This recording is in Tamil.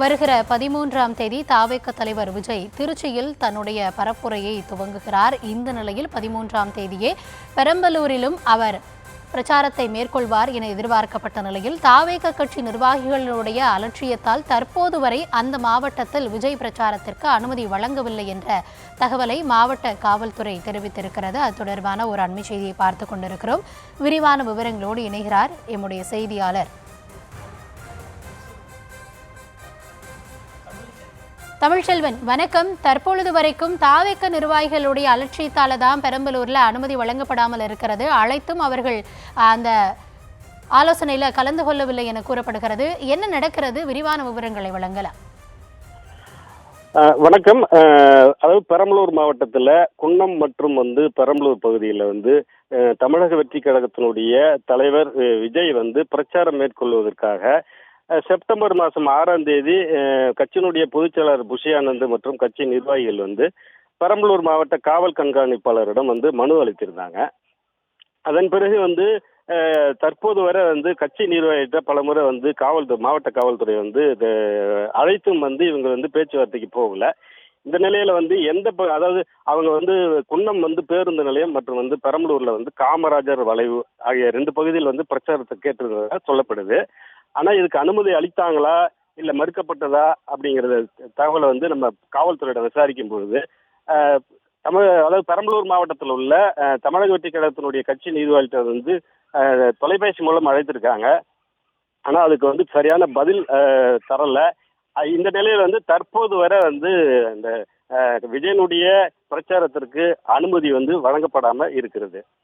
வருகிற 13ஆம் தேதி தாவேக தலைவர் விஜய் திருச்சியில் தன்னுடைய பரப்புரையை துவங்குகிறார். இந்த நிலையில் 13ஆம் தேதியே பெரம்பலூரிலும் அவர் பிரச்சாரத்தை மேற்கொள்வார் என எதிர்பார்க்கப்பட்ட நிலையில் தாவேக கட்சி நிர்வாகிகளுடைய அலட்சியத்தால் தற்போது வரை அந்த மாவட்டத்தில் விஜய் பிரச்சாரத்திற்கு அனுமதி வழங்கவில்லை என்ற தகவலை மாவட்ட காவல்துறை தெரிவித்திருக்கிறது. அது தொடர்பான ஒரு அண்மை செய்தியை பார்த்து கொண்டிருக்கிறோம். விரிவான விவரங்களோடு இணைகிறார் எம்முடைய செய்தியாளர் தமிழ்ச்செல்வன். வணக்கம். தற்பொழுது வரைக்கும் தாவேக நிர்வாகிகளுடைய அலட்சியத்தால தான் பெரம்பலூர்ல அனுமதி வழங்கப்படாமல் இருக்கிறது. அழைத்தும் அவர்கள் அந்த ஆலோசனையில கலந்து கொள்ளவில்லை என கூறப்படுகிறது. என்ன நடக்கிறது? விரிவான விவரங்களை வழங்கலாம். வணக்கம். அதாவது பெரம்பலூர் மாவட்டத்துல குன்னம் மற்றும் பெரம்பலூர் பகுதியில் தமிழக வெற்றி கழகத்தினுடைய தலைவர் விஜய் பிரச்சாரம் மேற்கொள்வதற்காக செப்டம்பர் மாதம் 6ஆம் தேதி கட்சியினுடைய பொதுச்செயலாளர் புஷி ஆனந்த் மற்றும் கட்சி நிர்வாகிகள் பெரம்பலூர் மாவட்ட காவல் கண்காணிப்பாளரிடம் மனு அளித்திருந்தாங்க. அதன் பிறகு தற்போது வரை கட்சி நிர்வாகிகிட்ட பல முறை மாவட்ட காவல்துறை அழைத்தும் இவங்க பேச்சுவார்த்தைக்கு போகல. இந்த நிலையில அதாவது அவங்க குன்னம் பேருந்து நிலையம் மற்றும் பெரம்பலூர்ல காமராஜர் வளைவு ஆகிய 2 பகுதியில் பிரச்சாரத்தை கேட்டிருந்ததாக சொல்லப்படுது. ஆனா இதுக்கு அனுமதி அளித்தாங்களா இல்ல மறுக்கப்பட்டதா அப்படிங்கறத தகவலை நம்ம காவல்துறையிடம் விசாரிக்கும் பொழுது அதாவது பெரம்பலூர் மாவட்டத்தில் உள்ள தமிழக வெற்றி கழகத்தினுடைய கட்சி நிர்வாகிகிட்ட தொலைபேசி மூலம் அழைத்திருக்காங்க. ஆனா அதுக்கு சரியான பதில் தரல. இந்த நிலையில தற்போது வரை இந்த விஜயனுடைய பிரச்சாரத்திற்கு அனுமதி வழங்கப்படாம இருக்கிறது.